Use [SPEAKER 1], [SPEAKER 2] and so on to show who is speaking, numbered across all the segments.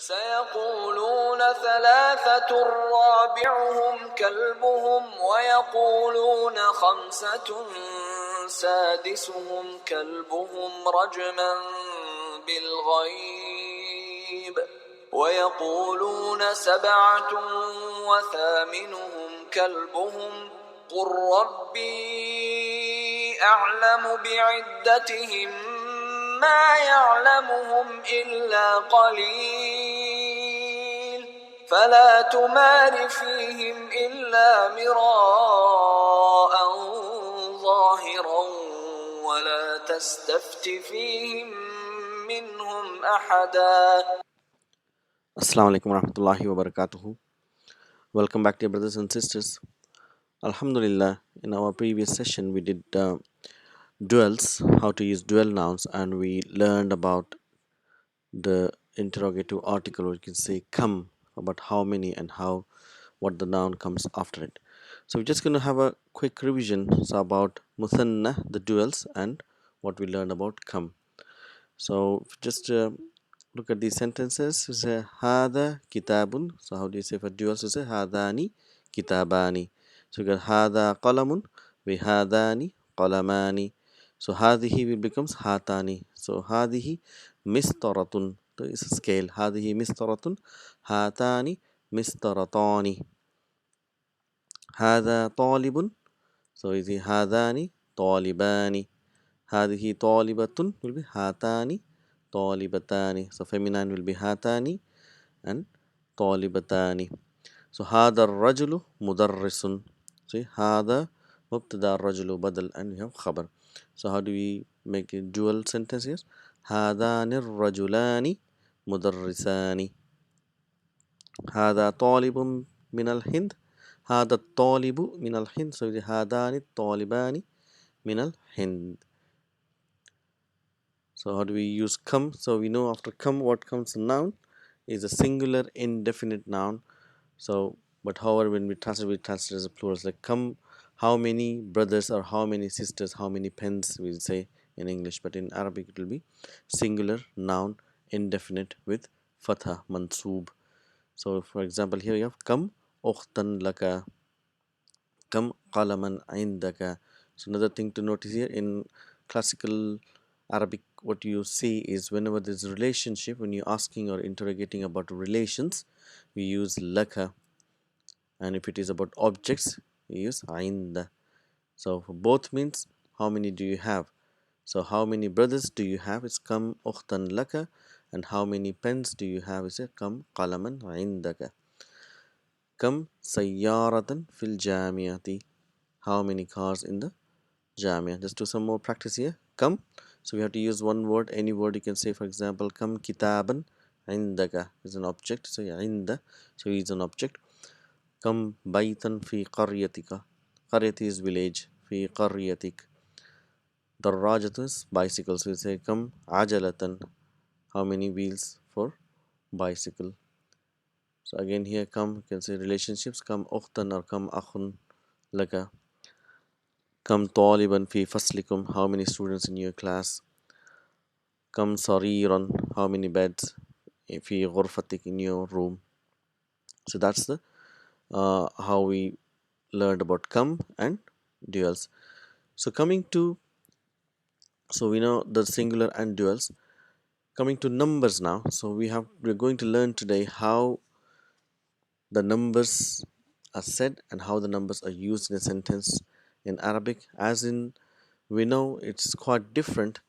[SPEAKER 1] سيقولون ثلاثة رابعهم كلبهم ويقولون خمسة سادسهم كلبهم رجما بالغيب ويقولون سبعة وثامنهم كلبهم قل ربي أعلم بعدتهم ما يعلمهم إلا قليل فلا تمار فيهم إلا مراء ظاهرا ولا تستفت فيهم منهم أحدا.
[SPEAKER 2] Assalamu alaikum warahmatullahi wabarakatuh. Welcome back, dear brothers and sisters. Alhamdulillah, in our previous session we did duals, how to use dual nouns, and we learned about the interrogative article, or you can say come, about how many and how what the noun comes after it. So we're just going to have a quick revision about muthanna, the duals, and what we learned about come. So just look at these sentences. You say hada kitabun. So how do you say for duals? You say hadani kitabani. So you got hada qalamun, we hadani qalamani. So hadihi will becomes hatani. So hadihi mistaratun. So it's a scale. Hadihi mistaratun, hatani mistaratani. Hada talibun. So is it hadani talibani. Hadihi talibatun will be hatani talibatani. So feminine will be hatani and talibatani. So hada rajulu mudarrisun. See, hada mubtada rajulu badal, and we have khabar. So how do we make a dual sentence here? Hadani rajulani mudarrisani. Hada talibun min al-Hind. Hada talibu min al-Hind. So hadani talibani min al-Hind. So how do we use come? So we know after come what comes, a noun is a singular indefinite noun. So but however when we translate as a plural, like come, how many brothers or how many sisters, how many pens we say in English, but in Arabic it will be singular noun indefinite with fatha mansoob. So for example, here you have come ukhtan laka, come qalaman indaka. So another thing to notice here, in classical Arabic, what you see is whenever there's a relationship, when you're asking or interrogating about relations, we use laka, and if it is about objects, we use ainda. So for both means how many do you have. So how many brothers do you have is kam ukhtan laka, and how many pens do you have is kam qalaman indaka. Kam sayyaratan fil jamiati, how many cars in the jamia. Just do some more practice here. Come, so we have to use one word, any word you can say. For example, come kitaban indaka is an object, so inda, so is an object. Come baytan fi qaryatika, qaryati is village, fi qaryatik. Darrajatu is bicycle, so we say come ajalatan, how many wheels for bicycle. So again here come, you can say relationships, come ukhtan or come akhun laka. Come taliban fi faslikum, how many students in your class. Come sariran, how many beds fi ghurfatik, in your room. So that's the how we learned about come and duals. So coming to, so we know the singular and duals. Coming to numbers now. So we're going to learn today how the numbers are said and how the numbers are used in a sentence in Arabic. As in, we know it's quite different,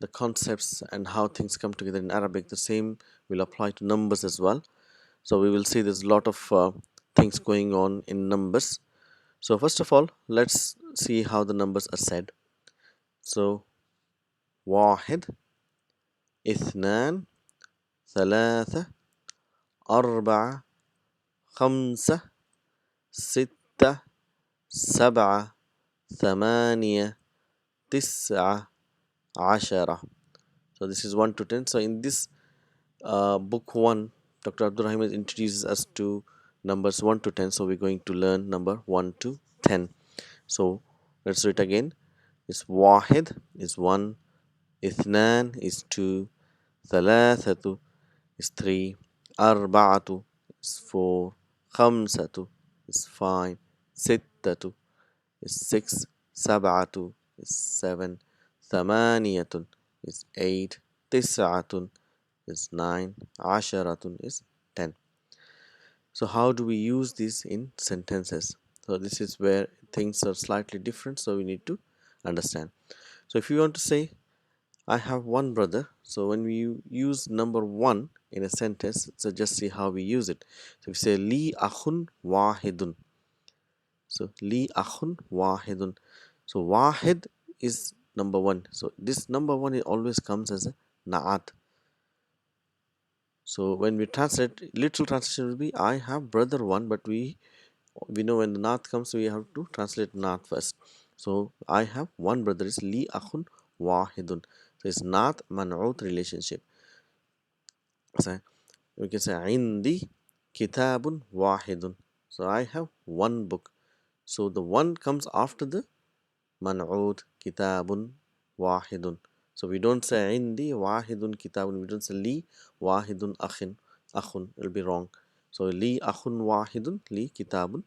[SPEAKER 2] the concepts and how things come together in Arabic. The same will apply to numbers as well. So we will see there's a lot of things going on in numbers. So first of all, let's see how the numbers are said. So واحد اثنان ثلاثة أربعة خمسة ستة سبعة ثمانية تسعة عشرة. So this is 1 to 10. So in this book 1, Dr. Abdul Rahim introduces us to numbers 1 to 10. So we're going to learn number 1 to 10. So let's read again. It's واحد is 1, اثنان is 2, ثلاثة is 3, arba'atu is 4, khamsatu is 5, sittatu is 6, sab'atu is 7, thamaniyatun is 8, tis'atun is 9, asharatun is 10. So how do we use this in sentences? So this is where things are slightly different, so we need to understand. So if you want to say I have one brother, so when we use number one in a sentence, so just see how we use it. So we say li akhun wahidun. So li akhun wahidun. So wahid is number one. So this number one, it always comes as a na'at. So when we translate, literal translation will be I have brother one, but we know when the naat comes, we have to translate naat first. So I have one brother is li akhun wahidun. So it's naat man'ut relationship. So we can say indi kitabun wahidun. So I have one book. So the one comes after the man'ut kitabun wahidun. So we don't say indi wahidun kitabun. We don't say li wahidun akhun. It will be wrong. So li akhun wahidun li kitabun.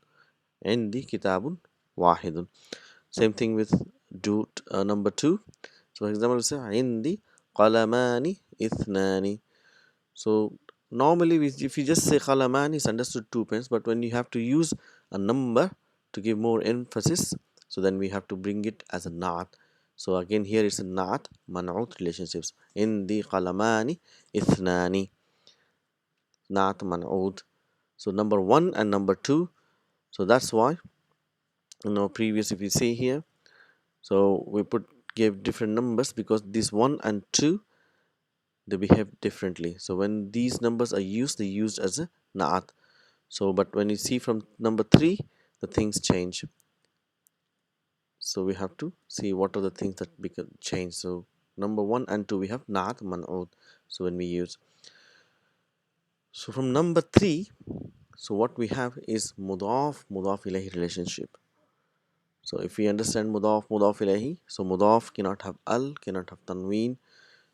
[SPEAKER 2] عندي كتاب واحد. Same thing with number 2. So for example, we say عندي قلمان اثنان. So normally if you just say قلمان, it's understood 2 pens, but when you have to use a number to give more emphasis, so then we have to bring it as a naat. So again here it's a naat man'ut relationships. عندي قلمان اثنان, naat man'ut. So number 1 and number 2. So that's why, previous, if you see here, so we gave different numbers because this 1 and 2, they behave differently. So when these numbers are used, they used as a naat. So but when you see from number 3, the things change. So we have to see what are the things that become change. So number 1 and 2, we have naat man'ud. So when we use, so from number 3, so what we have is mudaf ilayhi relationship. So if we understand mudaf ilayhi, so mudaf cannot have al, cannot have tanween.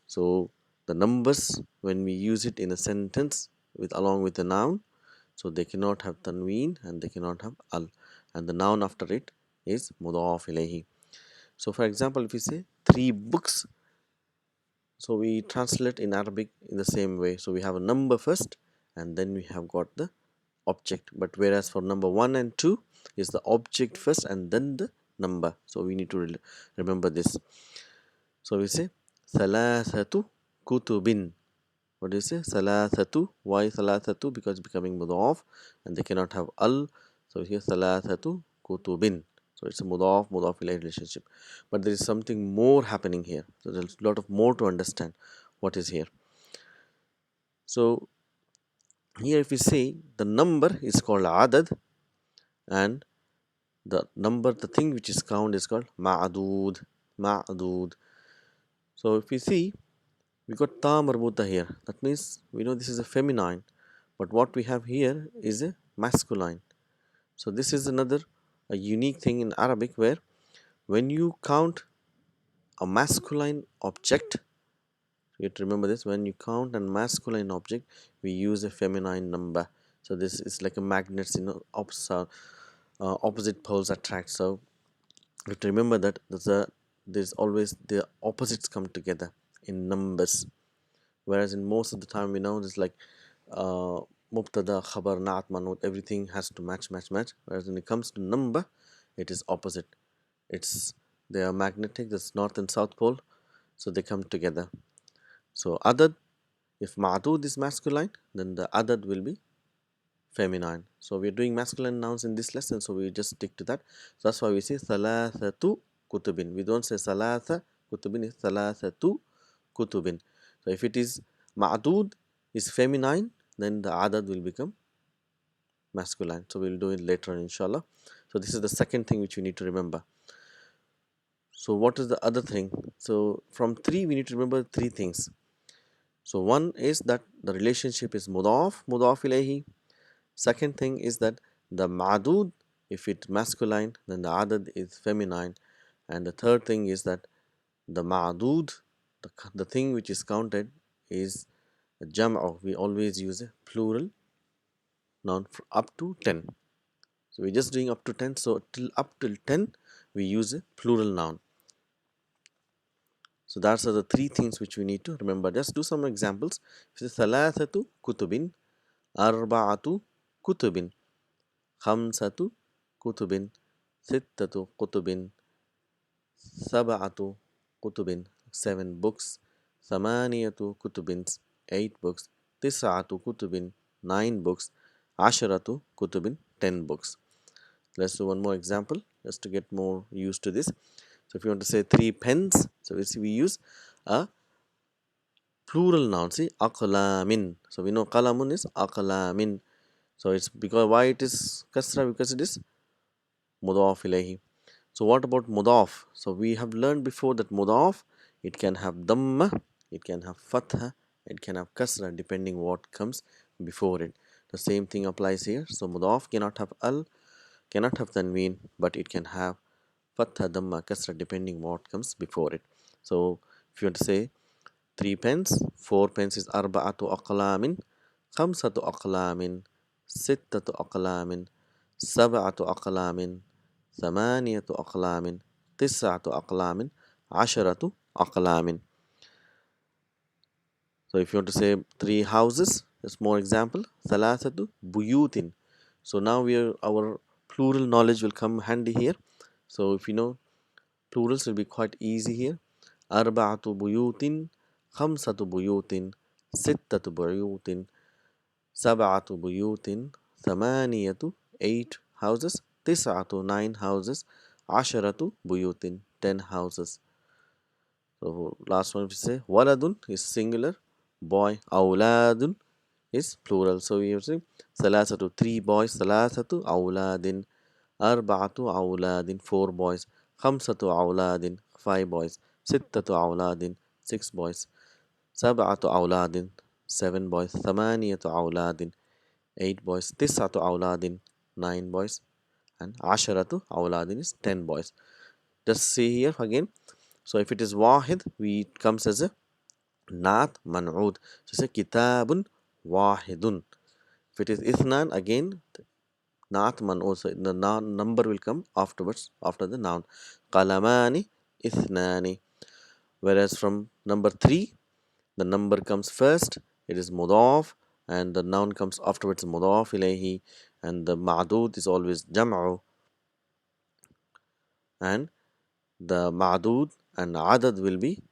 [SPEAKER 2] So the numbers, when we use it in a sentence along with the noun, so they cannot have tanween and they cannot have al, and the noun after it is mudaf ilayhi. So for example, if we say 3 books, so we translate in Arabic in the same way. So we have a number first and then we have got the object, but whereas for number 1 and 2 is the object first and then the number. So we need to remember this. So we say ثلاثة كتب. What do you say? ثلاثة. Why ثلاثة? Because it's becoming mudaf and they cannot have al. So here ثلاثة كتب. So it's a mudaf ilayhi relationship. But there is something more happening here. So there's a lot of more to understand what is here. So here if we say the number is called adad and the thing which is count is called ma'adud. So if we see, we got ta marbuta here. That means we know this is a feminine, but what we have here is a masculine. So this is a unique thing in Arabic where when you count a masculine object, you have to remember this, when you count a masculine object, we use a feminine number. So this is like a magnet, opposite poles attract. So you have to remember that there's always the opposites come together in numbers. Whereas in most of the time we know there's like mubtada, khabar, naat, manut, everything has to match. Whereas when it comes to number, it is opposite. They are magnetic, that's north and south pole, so they come together. So adad, if ma'dud is masculine, then the adad will be feminine. So we're doing masculine nouns in this lesson, so we just stick to that. So that's why we say thalathatu kutubin. We don't say thalatha kutubin, it's thalathatu kutubin. So if it is ma'dud is feminine, then the adad will become masculine. So we'll do it later on, inshallah. So this is the second thing which we need to remember. So what is the other thing? So from 3 we need to remember 3 things. So one is that the relationship is mudaf ilayhi. Second thing is that the ma'dud, if it's masculine, then the adad is feminine. And the third thing is that the ma'dud, the thing which is counted, is jam'u, we always use a plural noun for up to 10. So we're just doing up to 10. So up till 10, we use a plural noun. So that's the three things which we need to remember. Just do some examples. ثلاثة كتب, أربعة كتب, خمسة كتب, ستة كتب, سبعة كتب, 7 books, ثمانية كتب, 8 books, تسعة كتب, 9 books, عشرة كتب, 10 books. Let's do one more example just to get more used to this. So if you want to say 3 pens, so we use a plural noun. See, aqlamin. So we know qalamun is aqlamin. So it's because why it is kasra, because it is mudaf ilayhi. So what about mudaf? So we have learned before that mudaf, it can have damma, it can have fatha, it can have kasra depending what comes before it. The same thing applies here. So mudaf cannot have al, cannot have tanween, but it can have fatha, damma, kasra depending what comes before it. So if you want to say 3 pens, 4 pens is arba'atu aqlamin, khamsatu aqlamin, sittatu aqlamin, sab'atu aqlamin, thamaniyatu aqlamin, tis'atu aqlamin, asharatu aqlamin. So if you want to say 3 houses, just more example, thalathatu buyutin. So now our plural knowledge will come handy here. So if you know plurals will be quite easy here. Arba'atu buyutin, khamsatu buyutin, sittatu buyutin, sab'atu buyutin, thamaniyatu 8 houses, tis'atu 9 houses, asharatu buyutin 10 houses. So last one we say waladun is singular, boy, awladun is plural. So we have to say salasatu 3 boys, salasatu awladin, arba'atu awladin 4 boys, khamsatu awladin 5 boys, sittatu awladin 6 boys, sab'atu awladin 7 boys, thamaniyatu awladin 8 boys, tis'atu awladin 9 boys, and asharatu awladin is 10 boys. Just see here again. So if it is wahid, it comes as a naat man'ud. So say kitabun wahidun. If it is ithnan, again naat man'ud. So the number will come afterwards, after the noun. Qalamani ithnani. Whereas from number 3, the number comes first, it is mudaf, and the noun comes afterwards, mudaf ilayhi, and the ma'dud is always jam'u, and the ma'dud and adad will be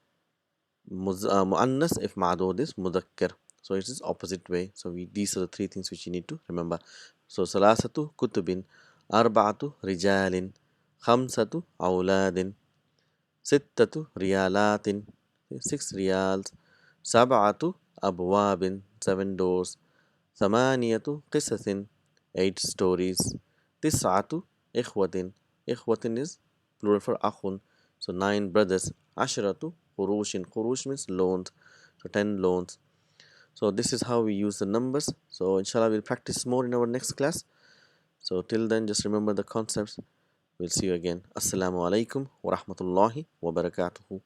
[SPEAKER 2] muannas if ma'dud is mudhakkar. So it is opposite way. So these are the 3 things which you need to remember. So salasatu kutubin, arba'atu rijalin, khamsatu awladin, sittatu riyalatin, 6 riyals, sab'atu abwabin, 7 doors, thamaniyatu qisasin, 8 stories, tis'atu ikhwatin, ikhwatin is plural for akhun, so 9 brothers, ashratu qurushin, qurush means loans, so 10 loans. So this is how we use the numbers. So inshallah we'll practice more in our next class. So till then, just remember the concepts. We'll see you again. Assalamu alaikum wa rahmatullahi wa barakatuhu.